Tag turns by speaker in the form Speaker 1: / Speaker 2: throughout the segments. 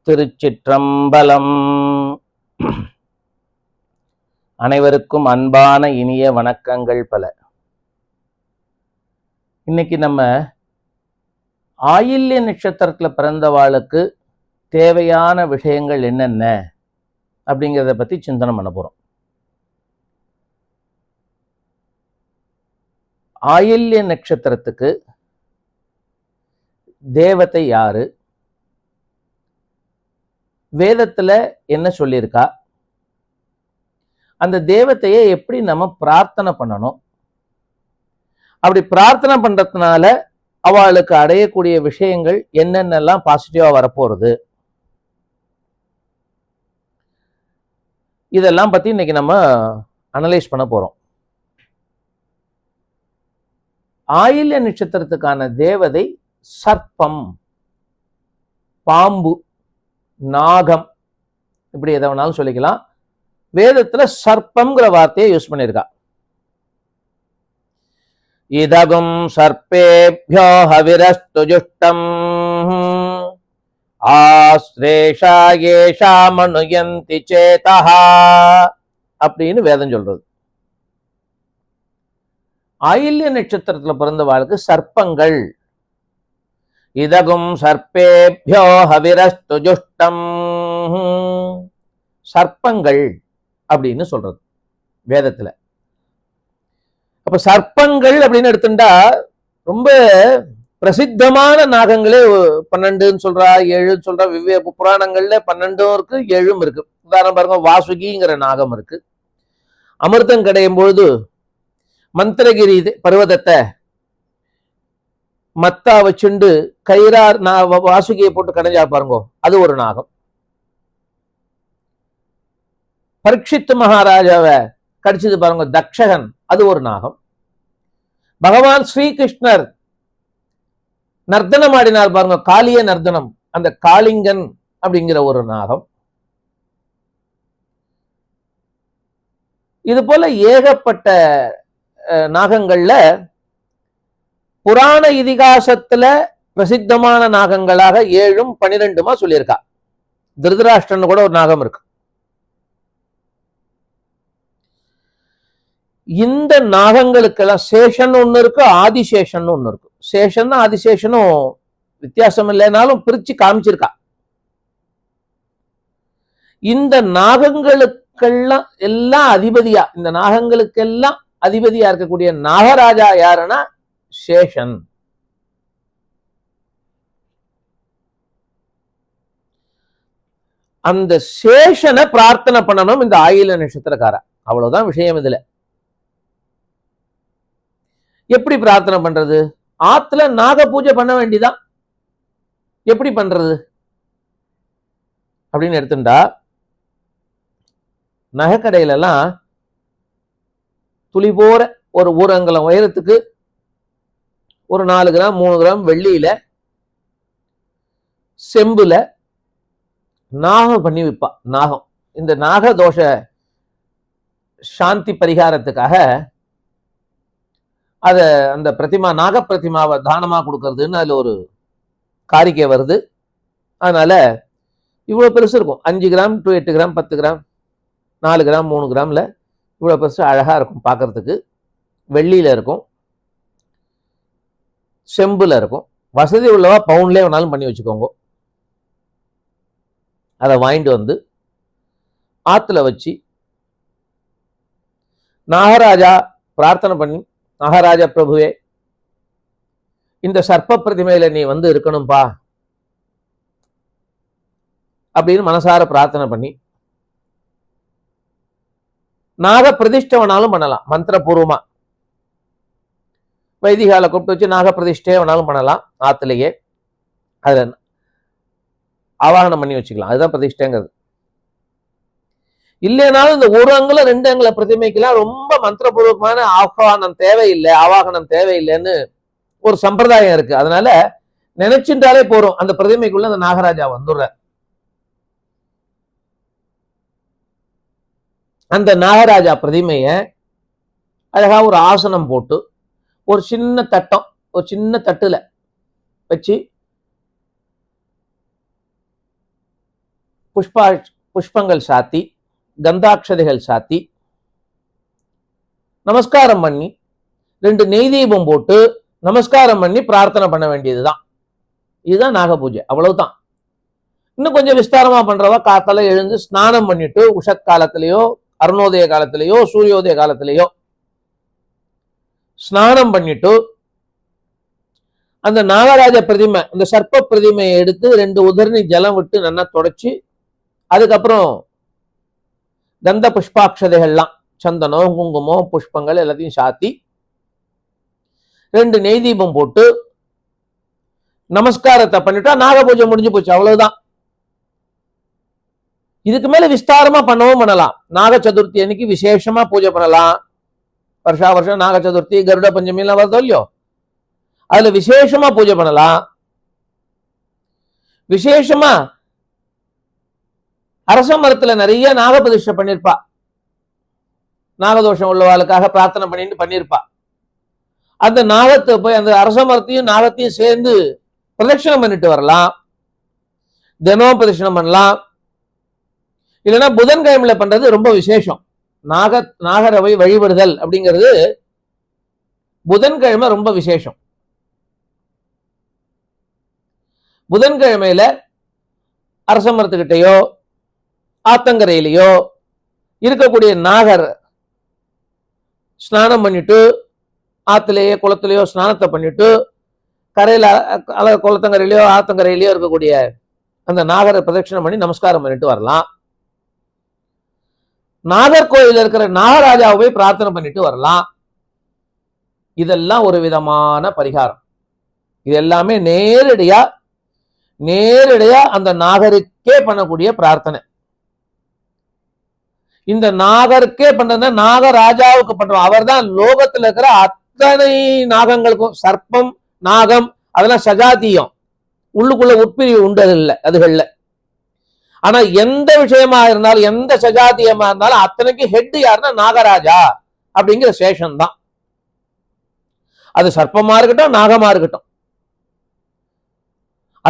Speaker 1: திருச்சிற்றம்பலம். அனைவருக்கும் அன்பான இனிய வணக்கங்கள் பல. இன்னைக்கு நம்ம ஆயில்ய நட்சத்திரத்துல பிறந்தவாளுக்கு தேவையான விஷயங்கள் என்னென்ன அப்படிங்கிறத பத்தி சிந்தனை பண்ண போறோம். ஆயில்ய நட்சத்திரத்துக்கு தேவதை யாரு, வேதத்துல என்ன சொல்லியிருக்கா, அந்த தேவதையை எப்படி நம்ம பிரார்த்தனை பண்ணணும், அப்படி பிரார்த்தனை பண்றதுனால அவளுக்கு அடையக்கூடிய விஷயங்கள் என்னென்னலாம் பாசிட்டிவா வரப்போறது, இதெல்லாம் பத்தி இன்னைக்கு நம்ம அனலைஸ் பண்ண போறோம். ஆயில்ய நட்சத்திரத்துக்கான தேவதை சர்ப்பம், பாம்பு, நாகம், இப்படி எதை வேணாலும் சொல்லிக்கலாம். வேதத்துல சர்ப்பம்ங்கிற வார்த்தையை யூஸ் பண்ணியிருக்கா. இதகும் சர்ப்பேப்யோ ஹவிரஸ்து ஜுஷ்டம் ஆஸ்ரேஷா ஏஷா மனுயந்தி சேதஹா அப்படின்னு வேதம் சொல்றது. ஆயில்ய நட்சத்திரத்துல பிறந்தவாளுக்கு சர்ப்பங்கள், இதகும் சர்ப்பேப்யோ ஹவிரஸ்து ஜுஷ்டம், சர்ப்பங்கள் அப்படின்னு சொல்றது வேதத்துல. அப்ப சர்ப்பங்கள் அப்படின்னு எடுத்துட்டா ரொம்ப பிரசித்தமான நாகங்களே 12 சொல்றா, 7 சொல்றா. வெவ்வேறு புராணங்கள்ல 12 இருக்கு, 7 இருக்கு. உதாரணம் பாருங்க, வாசுகிங்கிற நாகம் இருக்கு. அமிர்தம் கிடையும் பொழுது மந்திரகிரி பர்வதத்தை மத்தா வச்சுண்டு கயிறார் வாசுகியை போட்டு கடைஞ்சா பாருங்க, அது ஒரு நாகம். பரீட்சித் மகாராஜாவை கடிச்சது பாருங்க, தக்ஷகன், அது ஒரு நாகம். பகவான் ஸ்ரீகிருஷ்ணர் நர்த்தனம் ஆடினார் பாருங்க, காளிய நர்த்தனம், அந்த காளிங்கன் அப்படிங்கிற ஒரு நாகம். இது போல ஏகப்பட்ட நாகங்கள்ல புராண இதிகாசத்துல பிரசித்தமான நாகங்களாக 7 12 சொல்லியிருக்கா. திருதராஷ்டிரன் கூட ஒரு நாகம் இருக்கு. இந்த நாகங்களுக்கெல்லாம் சேஷன் ஒண்ணு இருக்கு, ஆதிசேஷன் ஒண்ணு இருக்கு. சேஷன் ஆதிசேஷனும் வித்தியாசம் இல்லைனாலும் பிரிச்சு காமிச்சிருக்கா. இந்த நாகங்களுக்கெல்லாம் எல்லாம் அதிபதியா, இந்த நாகங்களுக்கெல்லாம் அதிபதியா இருக்கக்கூடிய நாகராஜா யாருன்னா சேஷன். அந்த சேஷனை பிரார்த்தனை பண்ணணும் இந்த ஆயில்ய நட்சத்திரக்கார. அவ்வளவுதான் விஷயம். இதுல எப்படி பிரார்த்தனை பண்றது? ஆத்துல நாக பூஜை பண்ண வேண்டிதான். எப்படி பண்றது அப்படின்னு எடுத்துட்டா, நகைக்கடையில எல்லாம் துளி போற ஒரு ஊரங்கலம் உயரத்துக்கு ஒரு 4 கிராம் 3 கிராம் வெள்ளியில செம்புல நாகம் பண்ணி வைப்பா. நாகம், இந்த நாக தோஷ சாந்தி பரிகாரத்துக்காக அத அந்த பிரதிமா, நாக பிரதிமாவை தானமா கொடுக்கறதுன்னு அதுல ஒரு காரிக்கை வருது. அதனால இவ்வளவு பெருசு இருக்கும். 5 gram to 8 gram 10 gram 4 gram 3 கிராம்ல இவ்வளவு பெருசு அழகா இருக்கும் பார்க்கறதுக்கு. வெள்ளியில இருக்கும், செம்புல இருக்கும். வசதி உள்ளவா பவுன்லேயே வேணாலும் பண்ணி வச்சுக்கோங்க. அதை வாங்கிட்டு வந்து ஆத்துல வச்சு நாகராஜா பிரார்த்தனை பண்ணி, நாகராஜா பிரபுவே, இந்த சர்ப்ப பிரதிமையில நீ வந்து இருக்கணும்பா அப்படின்னு மனசார பிரார்த்தனை பண்ணி நாக பிரதிஷ்டை வேணாலும் பண்ணலாம். மந்திரபூர்வமா வைதிகால கூப்பிட்டு வச்சு நாக பிரதிஷ்டை வேணாலும் பண்ணலாம். ஆத்திலேயே அதுல ஆவாகனம் பண்ணி வச்சுக்கலாம். அதுதான் பிரதிஷ்டைங்கிறது. இல்லைனாலும் இந்த 1 அங்குல 2 அங்குல பிரதிமைக்கெல்லாம் ரொம்ப மந்திரபூர்வமான ஆவாகனம் தேவையில்லை, ஆவாகனம் தேவையில்லைன்னு ஒரு சம்பிரதாயம் இருக்கு. அதனால நினைச்சுட்டாலே போறோம், அந்த பிரதிமைக்குள்ள அந்த நாகராஜா வந்துடுற. அந்த நாகராஜா பிரதிமைய அழகா ஒரு ஆசனம் போட்டு ஒரு சின்ன தட்டம், ஒரு சின்ன தட்டுல வச்சு புஷ்பங்கள் சாத்தி கந்தாட்சதைகள் சாத்தி நமஸ்காரம் பண்ணி 2 நெய் தீபம் போட்டு நமஸ்காரம் பண்ணி பிரார்த்தனை பண்ண வேண்டியதுதான். இதுதான் நாக பூஜை, அவ்வளவுதான். இன்னும் கொஞ்சம் விஸ்தாரமா பண்றவா காத்தால எழுந்து ஸ்நானம் பண்ணிட்டு உஷத் காலத்திலேயோ அருணோதய காலத்திலேயோ சூரியோதய காலத்திலேயோ ஸ்நானம் பண்ணிட்டு அந்த நாகராஜ பிரதிமை, அந்த சர்ப்ப பிரதிமையை எடுத்து 2 உதரணி ஜலம் விட்டு நல்லா தொடச்சி அதுக்கப்புறம் கந்த புஷ்பாட்சதைகள்லாம் சந்தனம் குங்குமம் புஷ்பங்கள் எல்லாத்தையும் சாத்தி 2 நெய் தீபம் போட்டு நமஸ்காரத்தை பண்ணிட்டா நாக பூஜை முடிஞ்சு போச்சு, அவ்வளவுதான். இதுக்கு மேல விஸ்தாரமா பண்ணவும் பண்ணலாம். நாக சதுர்த்தி அன்னைக்கு விசேஷமா பூஜை பண்ணலாம். வருஷா வருஷம் நாக சதுர்த்தி கருட பஞ்சமி எல்லாம் வருதோ இல்லையோ, அதுல விசேஷமா பூஜை பண்ணலாம். விசேஷமா அரச மரத்துல நிறைய நாகபிரதிஷ்டை பண்ணிருப்பா, நாகதோஷம் உள்ளவாளுக்காக பிரார்த்தனை பண்ணிருப்பா. அந்த நாகத்தை போய் அந்த அரச மரத்தையும் நாகத்தையும் சேர்ந்து பிரதட்சணம் பண்ணிட்டு வரலாம், தினம் பிரதட்சணம் பண்ணலாம். இல்லைன்னா புதன்கிழமையில பண்றது ரொம்ப விசேஷம். நாகரவை வழிபடுதல் அப்படிங்கிறது புதன்கிழமை ரொம்ப விசேஷம். புதன்கிழமையில அரச மரத்துக்கிட்டையோ ஆத்தங்கரையிலையோ இருக்கக்கூடிய நாகர் ஸ்நானம் பண்ணிட்டு ஆத்திலேயோ குளத்திலேயோ ஸ்நானத்தை பண்ணிட்டு கரையில குளத்தங்கரையிலையோ ஆத்தங்கரையிலையோ இருக்கக்கூடிய அந்த நாகரை பிரதட்சணம் பண்ணி நமஸ்காரம் பண்ணிட்டு வரலாம். நாகர்கோயில் இருக்கிற நாகராஜாவை பிரார்த்தனை பண்ணிட்டு வரலாம். இதெல்லாம் ஒரு விதமான பரிகாரம். இது எல்லாமே நேரடியா அந்த நாகருக்கே பண்ணக்கூடிய பிரார்த்தனை. இந்த நாகருக்கே பண்றதுன்னா நாகராஜாவுக்கு பண்றோம். அவர் தான் லோகத்துல இருக்கிற அத்தனை நாகங்களுக்கும், சர்ப்பம் நாகம் அதெல்லாம் சஜாத்தியம், உள்ளுக்குள்ள உட்பிரிவு உண்டு இல்லை அதுகள்ல. ஆனா எந்த விஷயமா இருந்தாலும் எந்த சஜாத்தியமா இருந்தாலும் அத்தனைக்கு ஹெட் யாருன்னா நாகராஜா அப்படிங்கிற சேஷன் தான். அது சர்ப்பமா இருக்கட்டும் நாகமா இருக்கட்டும்,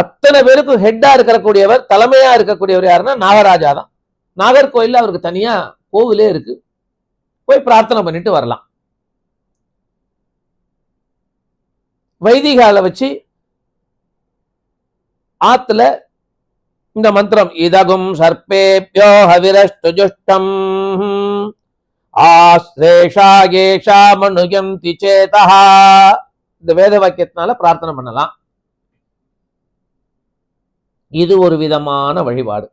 Speaker 1: அத்தனை பேருக்கும் ஹெட்டா இருக்கக்கூடியவர் தலைமையா இருக்கக்கூடியவர் யாருன்னா நாகராஜா தான். நாகர்கோயில்ல அவருக்கு தனியா கோவிலே இருக்கு, போய் பிரார்த்தனை பண்ணிட்டு வரலாம். வைதிகால வச்சு ஆத்துல இந்த மந்திரம் இதகும் சர்ப்பேப்யோ ஹவிரஸ்து ஜுஷ்டம் ஆஸ்ரேஷாகேஷா மனுயந்தி சேதஹ, இந்த வேத வாக்கியத்தினால பிரார்த்தனை பண்ணலாம். இது ஒரு விதமான வழிபாடு.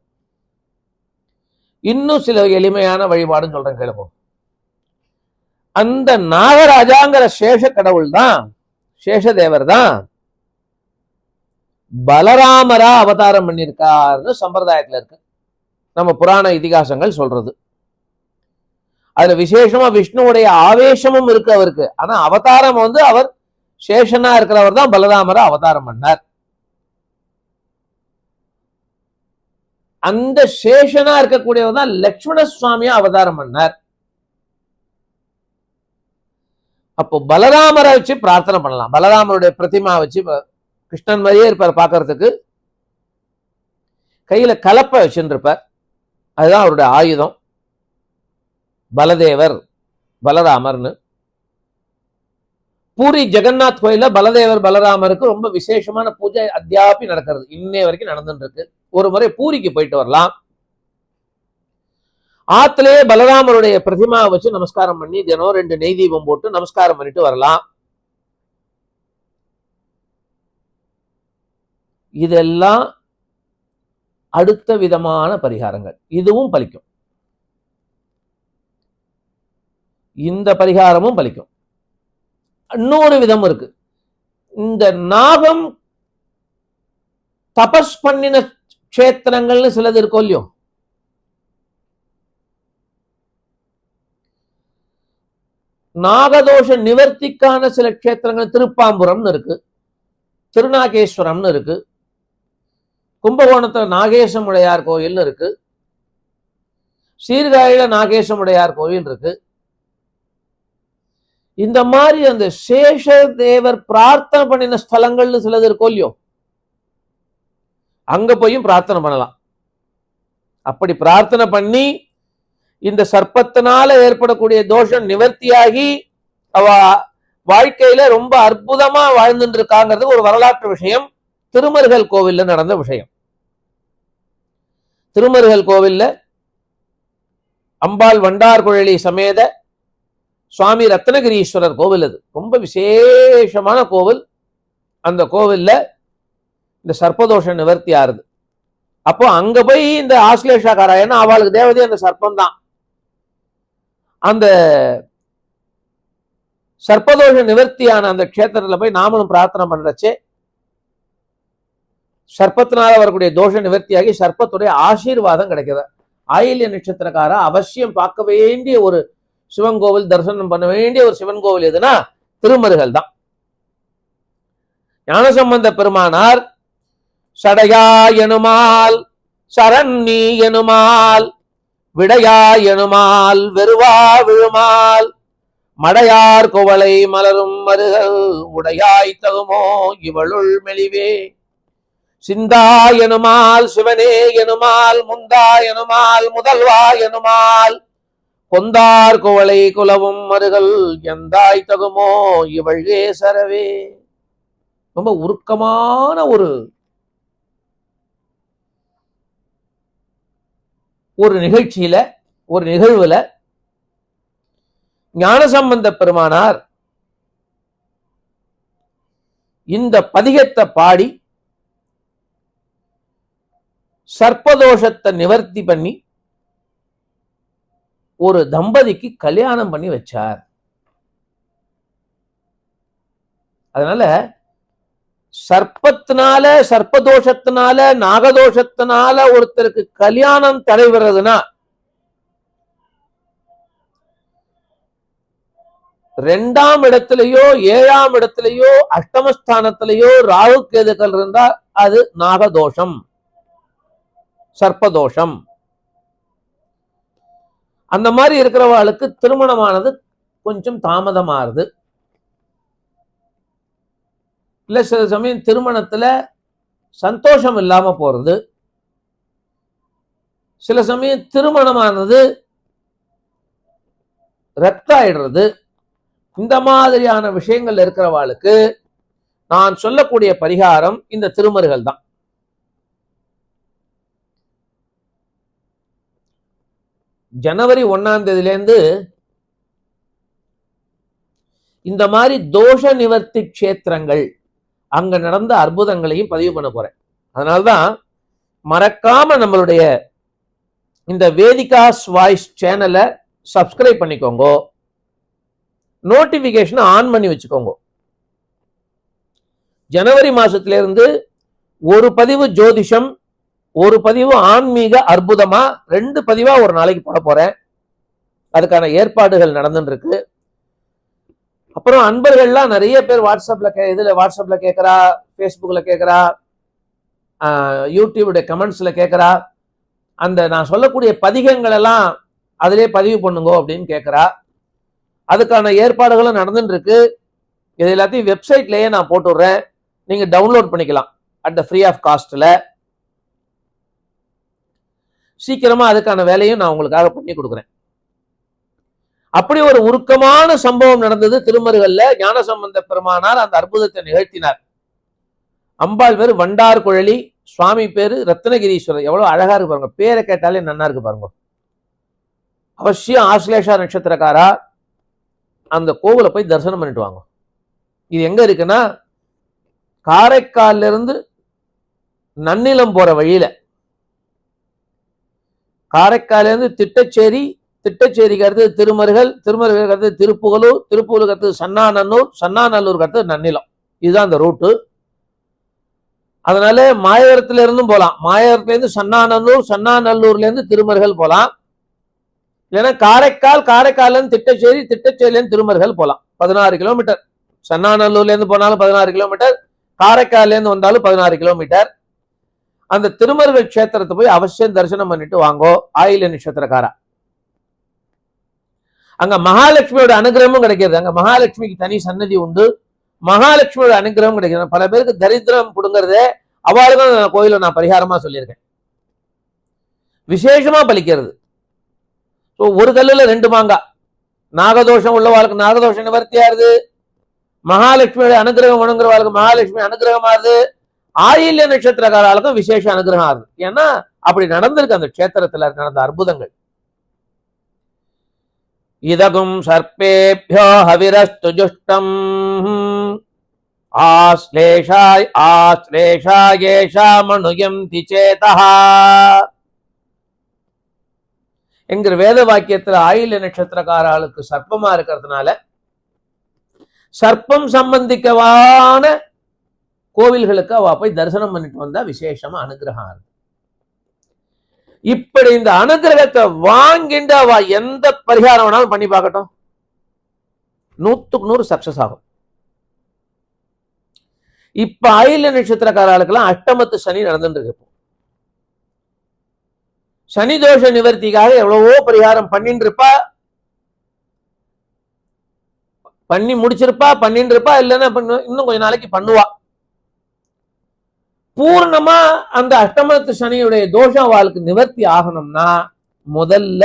Speaker 1: இன்னும் சில எளிமையான வழிபாடுன்னு சொல்றேன் கேளுங்க. அந்த நாகராஜாங்கிற சேஷ கடவுள் தான், சேஷதேவர் தான் பலராமரா அவதாரம் பண்ணியிருக்காருன்னு சம்பிரதாயத்துல இருக்கு, நம்ம புராண இதிகாசங்கள் சொல்றது. அதுல விசேஷமா விஷ்ணுவுடைய ஆவேசமும் இருக்கு அவருக்கு. ஆனா அவதாரம் அவர் சேஷனா இருக்கிறவர் தான் பலராமரா அவதாரம் பண்ணார். அந்த சேஷனா இருக்கக்கூடியவர் தான் லட்சுமண சுவாமியா அவதாரம் பண்ணார். அப்போ பலராமரை வச்சு பிரார்த்தனை பண்ணலாம். பலராமருடைய பிரதிமா வச்சு, கிருஷ்ணன் மாதிரியே இருப்பார் பார்க்கறதுக்கு, கையில கலப்பை வச்சுருப்பார், அதுதான் அவருடைய ஆயுதம். பலதேவர் பலராமர்னு பூரி ஜெகநாத் கோயில பலதேவர் பலராமருக்கு ரொம்ப விசேஷமான பூஜை அத்தியாபி நடக்கிறது, இன்னே வரைக்கும் நடந்துட்டு இருக்கு. ஒரு முறை பூரிக்கு போயிட்டு வரலாம். ஆத்திலேயே பலராமருடைய பிரதிமா வச்சு நமஸ்காரம் பண்ணி தினம் 2 நெய் தீபம் போட்டு நமஸ்காரம் பண்ணிட்டு வரலாம். இதெல்லாம் அடுத்த விதமான பரிகாரங்கள். இதுவும் பலிக்கும், இந்த பரிகாரமும் பலிக்கும். இன்னொரு விதம் இருக்கு. இந்த நாகம் தபஸ் பண்ணின கஷேத்திரங்கள்னு சிலது இருக்கும் இல்லையோ, நாகதோஷ நிவர்த்திக்கான சில கஷேத்திரங்கள் திருப்பாம்புரம்னு இருக்கு, திருநாகேஸ்வரம்னு இருக்கு, கும்பகோணத்துல நாகேசமுடையார் கோயில் இருக்கு, சீர்காழியில நாகேசமுடையார் கோயில் இருக்கு. இந்த மாதிரி அந்த சேஷ தேவர் பிரார்த்தனை பண்ணின ஸ்தலங்கள்னு சிலது இருக்கும் இல்லையோ, அங்க போயும் பிரார்த்தனை பண்ணலாம். அப்படி பிரார்த்தனை பண்ணி இந்த சர்ப்பத்தினால ஏற்படக்கூடிய தோஷம் நிவர்த்தியாகி அவ வாழ்க்கையில ரொம்ப அற்புதமா வாழ்ந்துட்டு இருக்காங்கிறது ஒரு வரலாற்று விஷயம். திருமருகல் கோவில்ல நடந்த விஷயம். திருமருகல் கோவில்ல அம்பாள் வண்டார்குழலி சமேத சுவாமி ரத்னகிரீஸ்வரர் கோவில், அது ரொம்ப விசேஷமான கோவில். அந்த கோவில்ல இந்த சர்ப்பதோஷம் நிவர்த்தி ஆறுது. அப்போ அங்க போய் இந்த ஆஸ்லேஷாக்காரா, ஏன்னா அவளுக்கு தேவதை அந்த சர்ப்பம் தான். அந்த சர்ப்பதோஷ நிவர்த்தியான அந்த கஷேத்திரத்துல போய் நாமளும் பிரார்த்தனை பண்றச்சே சர்ப்பத்தினால வரக்கூடிய தோஷ நிவர்த்தியாகி சர்ப்பத்துடைய ஆசீர்வாதம் கிடைக்குது. ஆயில்ய நட்சத்திரக்காரா அவசியம் பார்க்க வேண்டிய ஒரு சிவன் கோவில், தரிசனம் பண்ண வேண்டிய ஒரு சிவன் கோவில் எதுனா திருமருகல் தான். ஞானசம்பந்த பெருமானார் சடையா எனுமால் சரண்ணி எனுமால் விடையா எனுமால் வெறுவா விழுமால் மடையார் குவளை மலரும் மருகல் உடையாய் தகுமோ இவளுள் மெலிவே சிந்தா எனுமால் சிவனே எனுமால் முந்தா எனுமால் முதல்வா எனுமால் கொந்தார் குவளை குலவும் மருகல் எந்தாய் தகுமோ இவள்வே சரவே. ரொம்ப உருக்கமான ஒரு நிகழ்ச்சியில, ஒரு நிகழ்வுல ஞானசம்பந்த பெருமானார் இந்த பதிகத்தை பாடி சர்ப்பதோஷத்தை நிவர்த்தி பண்ணி ஒரு தம்பதிக்கு கல்யாணம் பண்ணி வச்சார். அதனால சர்ப்பத்தினால, சர்ப்பதோஷத்தினால, நாகதோஷத்தினால ஒருத்தருக்கு கல்யாணம் தடைபடுறதுன்னா 2ஆம் இடத்திலேயோ 7ஆம் இடத்திலேயோ அஷ்டமஸ்தானத்திலேயோ ராகு கேதுக்கள் இருந்தா அது நாகதோஷம், சர்ப்பதோஷம். அந்த மாதிரி இருக்கிறவர்களுக்கு திருமணமானது கொஞ்சம் தாமதமாறுது. இல்ல சில சமயம் திருமணத்துல சந்தோஷம் இல்லாம போறது, சில சமயம் திருமணமானது ரத்த ஆயிடுறது. இந்த மாதிரியான விஷயங்கள் இருக்கிறவாளுக்கு நான் சொல்லக்கூடிய பரிகாரம் இந்த திருமருகல் தான். ஜனவரி 1ஆம் தேதியிலேருந்து இந்த மாதிரி தோஷ நிவர்த்தி கஷேத்திரங்கள் அங்க நடந்த அற்புதங்களையும் பதிவு பண்ண போறேன். அதனால்தான் மறக்காம நம்மளுடைய இந்த வேதிகாஸ் வாய்ஸ் சேனலை சப்ஸ்கிரைப் பண்ணிக்கோங்க, நோட்டிபிகேஷன் ஆன் பண்ணி வச்சுக்கோங்க. ஜனவரி மாசத்திலிருந்து ஒரு பதிவு ஜோதிஷம், ஒரு பதிவு ஆன்மீக அற்புதமா, 2 பதிவா ஒரு நாளைக்கு போட போறேன். அதுக்கான ஏற்பாடுகள் நடந்துட்டு இருக்கு. அப்புறம் அன்பர்கள்லாம் நிறைய பேர் வாட்ஸ்அப்ல கேட்கறா, ஃபேஸ்புக்ல கேட்கறா, யூடியூபுடைய கமெண்ட்ஸ்ல கேட்கறா. அந்த நான் சொல்லக்கூடிய பதிகங்கள் எல்லாம் அதிலே பதிவு பண்ணுங்க அப்படின்னு கேட்கறா. அதுக்கான ஏற்பாடுகளும் நடந்துட்டு இருக்கு. இது எல்லாத்தையும் வெப்சைட்லயே நான் போட்டுடுறேன், நீங்க டவுன்லோட் பண்ணிக்கலாம் அட் த ஃப்ரீ ஆஃப் காஸ்ட்ல. சீக்கிரமா அதுக்கான வேலையும் நான் உங்களுக்காக பண்ணி கொடுக்குறேன். அப்படி ஒரு உருக்கமான சம்பவம் நடந்தது திருமருகல்ல. ஞானசம்பந்த பெருமானார் அந்த அற்புதத்தை நிகழ்த்தினார். அம்பாள் பேரு வண்டார்குழலி, சுவாமி பேரு ரத்னகிரீஸ்வரர். எவ்வளவு அழகா இருக்கு பாருங்க, பேரை கேட்டாலே நன்னா இருக்கு பாருங்க. அவசியம் ஆஸ்லேஷா நட்சத்திரக்காரா அந்த கோவில போய் தரிசனம் பண்ணிட்டு வாங்க. இது எங்க இருக்குன்னா காரைக்கால்ல இருந்து நன்னிலம் போற வழியில, காரைக்கால இருந்து திட்டச்சேரி, திட்டச்சேரிக்கு அடுத்தது திருமருகல், திருமருகலுக்கு அடுத்தது திருப்புகலூர், திருப்புகலுக்கு அடுத்தது சன்னாநல்லூர், சன்னாநல்லூருக்கு அடுத்தது நன்னிலம். இதுதான் அந்த ரூட்டு. அதனால மாயவரத்துல இருந்தும் போலாம், மாயவரத்துல இருந்து சன்னாநல்லூர், சன்னாநல்லூர்ல இருந்து திருமருகல் போலாம். இல்லைன்னா காரைக்கால், காரைக்கால்ல இருந்து திட்டச்சேரி, திட்டச்சேரியில இருந்து திருமருகல் போலாம். 16 கிலோமீட்டர். சன்னாநல்லூர்ல இருந்து போனாலும் 16 கிலோமீட்டர், காரைக்கால்ல இருந்து வந்தாலும் 16 கிலோமீட்டர். அந்த திருமருகல் கஷேத்திரத்தை போய் அவசியம் தரிசனம் பண்ணிட்டு வாங்கோ ஆயில்ய நட்சத்திரக்காரா. அங்க மகாலட்சுமியோட அனுகிரகமும் கிடைக்கிறது. அங்க மகாலட்சுமிக்கு தனி சன்னதி உண்டு, மகாலட்சுமியோட அனுகிரகம் கிடைக்கிறது. பல பேருக்கு தரித்திரம் கொடுங்கறதே அவளுக்கும் கோயில நான் பரிகாரமா சொல்லியிருக்கேன். விசேஷமா பலிக்கிறது. ஒரு கல்லுல 2 மாங்காய். நாகதோஷம் உள்ளவாளுக்கு நாகதோஷம் நிவர்த்தியாருது, மகாலட்சுமியோட அனுகிரகம் வேணுங்கிறவாளுக்கு மகாலட்சுமி அனுகிரகமாகுது, ஆயில்ய நட்சத்திரக்காரர்களுக்கும் விசேஷ அனுகிரகம் ஆகுது. ஏன்னா அப்படி நடந்திருக்கு அந்த கஷேத்திரத்துல நடந்த அற்புதங்கள். இதகும் சர்ப்பேபியோ ஹவிரஸ்து ஜுஷ்டம் ஆஸ்லேஷாயேஷாமனுயந்தி சேதஹ என்கிற வேத வாக்கியத்துல ஆயில்ய நட்சத்திரக்காரர்களுக்கு சர்ப்பமா இருக்கிறதுனால சர்ப்பம் சம்பந்திக்கவான கோவில்களுக்கு அவ போய் தரிசனம் பண்ணிட்டு வந்தா விசேஷமா அனுகிரகம். இப்படி இந்த அனுகிரகத்தை வாங்கிட்டு அவ எந்த பரிகாரம் வேணாலும் பண்ணி பார்க்கட்டும், 100க்கு 100 சக்சஸ் ஆகும். இப்ப ஆயில்ய நட்சத்திரக்காரர்களுக்கெல்லாம் அஷ்டமத்து சனி நடந்துட்டு இருக்கு. சனி தோஷ நிவர்த்திக்காக எவ்வளவோ பரிகாரம் பண்ணிட்டு இருப்பா, பண்ணி முடிச்சிருப்பா, பண்ணிட்டு இருப்பா, இல்லைன்னா இன்னும் கொஞ்ச நாளைக்கு பண்ணுவா. பூர்ணமா அந்த அஷ்டமத்து சனியுடைய தோஷம் வாழ்க்கை நிவர்த்தி ஆகணும்னா முதல்ல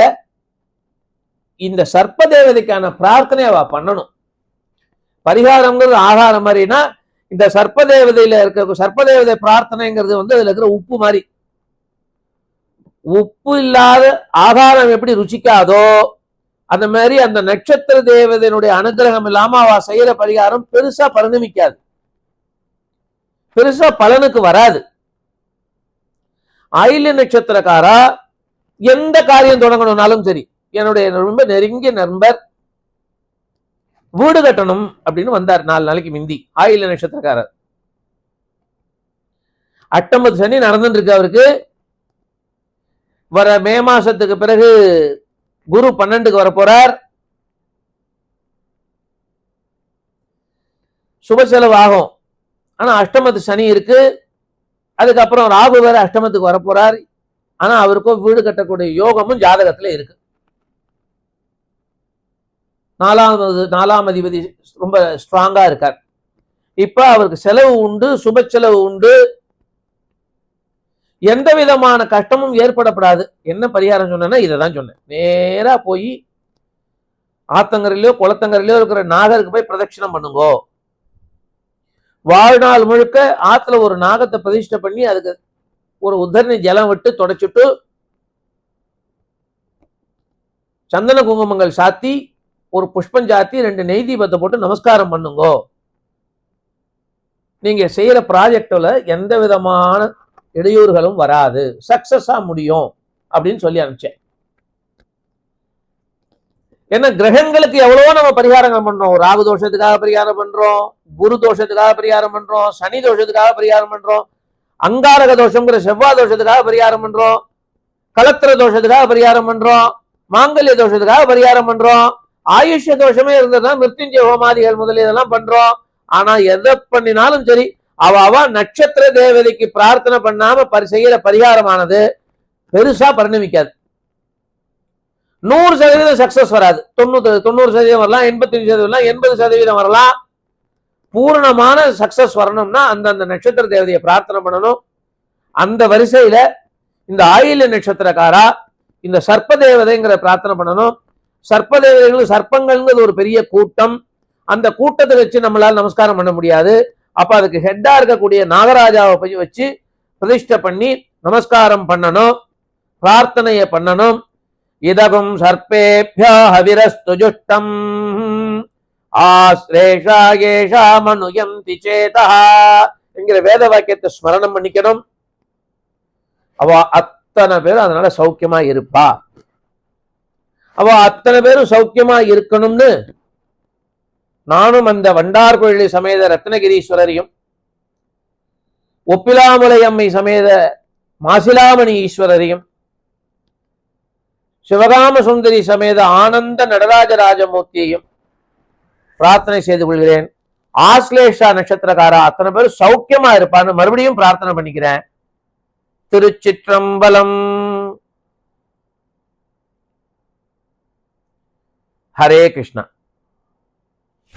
Speaker 1: இந்த சர்ப்ப தேவதைக்கான பிரார்த்தனை அவ பண்ணணும். பரிகாரம்ங்கிறது ஆகாரம் மாதிரினா இந்த சர்ப்ப தேவதையில இருக்க சர்ப்ப தேவதை பிரார்த்தனைங்கிறது அதுல இருக்கிற உப்பு மாதிரி. உப்பு இல்லாத ஆகாரம் எப்படி ருச்சிக்காதோ அந்த மாதிரி அந்த நட்சத்திர தேவதையினுடைய அனுகிரகம் இல்லாம அவ செய்யற பரிகாரம் பெருசா பரிணமிக்காது, பெருசா பலனுக்கு வராது. ஆயில்ய நட்சத்திரக்காரா எந்த காரியம் தொடங்கணும்னாலும் சரி, என்னுடைய ரொம்ப நெருங்கிய நண்பர் வீடு கட்டணும் அப்படின்னு வந்தார் 4 நாளைக்கு முந்தி. ஆயில்ய நட்சத்திரக்காரர் அஷ்டமத்து சனி நடந்துட்டு இருக்கு அவருக்கு. வர மே மாசத்துக்கு பிறகு குரு 12க்கு வர போறார். சுப செலவு ஆகும். ஆனா அஷ்டமத்து சனி இருக்கு. அதுக்கப்புறம் ராகு வேற அஷ்டமத்துக்கு வர போறார். ஆனா அவருக்கும் வீடு கட்டக்கூடிய யோகமும் ஜாதகத்துல இருக்கு. 4ஆம் அதிபதி ரொம்ப ஸ்ட்ராங்கா இருக்கார். இப்ப அவருக்கு செலவு உண்டு, சுப செலவு உண்டு, எந்த விதமான கஷ்டமும் ஏற்படப்படாது. என்ன பரிகாரம் சொன்னேன்னா இதைதான் சொன்னேன். நேரா போய் ஆத்தங்கரையிலயோ குளத்தங்கரையிலயோ இருக்கிற நாகருக்கு போய் பிரதட்சிணம் பண்ணுங்கோ. வாழ்நாள் முழுக்க ஆத்துல ஒரு நாகத்தை பிரதிஷ்டை பண்ணி அதுக்கு ஒரு உத்தரணி ஜலம் விட்டு தொடச்சிட்டு சந்தன குங்குமங்கள் சாத்தி ஒரு புஷ்பம் சாத்தி 2 நெய் தீபத்தை போட்டு நமஸ்காரம் பண்ணுங்கோ. நீங்க செய்யற ப்ராஜெக்ட்ல எந்த விதமான இடையூறுகளும் வராது, சக்சஸா முடியும் அப்படின்னு சொல்லி அனுப்பிச்சேன். ஏன்னா கிரகங்களுக்கு எவ்வளவோ நம்ம பரிகாரங்கள் பண்றோம். ராகு தோஷத்துக்காக பரிகாரம் பண்றோம், குரு தோஷத்துக்காக பரிகாரம் பண்றோம், சனி தோஷத்துக்காக பரிகாரம் பண்றோம், அங்காரக தோஷம்ங்கிற செவ்வாய் தோஷத்துக்காக பரிகாரம் பண்றோம், கலத்திர தோஷத்துக்காக பரிகாரம் பண்றோம், மாங்கல்ய தோஷத்துக்காக பரிகாரம் பண்றோம், ஆயுஷ்ய தோஷமே இருந்ததுன்னா மிருத்யுஞ்சய ஹோமாதிகள் முதலியதெல்லாம் பண்றோம். ஆனா எதை பண்ணினாலும் சரி அவ நட்சத்திர தேவதைக்கு பிரார்த்தனை பண்ணாம செய்யற பரிகாரமானது பெருசா பரிணமிக்காது. 100% சக்சஸ் வராது. 90% வரலாம், 85% வரலாம், 80% வரலாம். பூர்ணமான சக்சஸ் வரணும்னா அந்தந்த நட்சத்திர தேவதையை பிரார்த்தனை பண்ணணும். அந்த வரிசையில இந்த ஆயில்ய நட்சத்திரக்காரா இந்த சர்ப்ப தேவதைங்கிற பிரார்த்தனை பண்ணணும். சர்ப்ப தேவதைகள் சர்ப்பங்கள்ங்கிறது ஒரு பெரிய கூட்டம். அந்த கூட்டத்தை வச்சு நம்மளால நமஸ்காரம் பண்ண முடியாது. அப்ப அதுக்கு ஹெட்டா இருக்கக்கூடிய நாகராஜாவை போய் வச்சு பிரதிஷ்டை பண்ணி நமஸ்காரம் பண்ணணும், பிரார்த்தனையை பண்ணணும். இதகும் சர்ப்பேபியோ ஹவிரஸ்து ஜுஷ்டம் ஆஸ்லேஷாயேஷாமனுயந்தி சேதஹ என்கிற வேத வாக்கியத்தை ஸ்மரணம் பண்ணிக்கணும். அவ அத்தனை பேரும் அதனால சௌக்கியமா இருப்பா. அவ அத்தனை பேரும் சௌக்கியமா இருக்கணும்னு நானும் அந்த வண்டார்கொள்ளி சமேத ரத்னகிரீஸ்வரரையும் ஒப்பிலாமலை அம்மை சமேத மாசிலாமணி ஈஸ்வரரையும் சிவகாம சுந்தரி சமேத ஆனந்த நடராஜராஜமூர்த்தியையும் பிரார்த்தனை செய்து கொள்கிறேன். ஆஸ்லேஷா நட்சத்திரக்காரா அத்தனை பேரும் சௌக்கியமா இருப்பான்னு மறுபடியும் பிரார்த்தனை பண்ணிக்கிறேன். திருச்சிற்றம்பலம். ஹரே கிருஷ்ணா.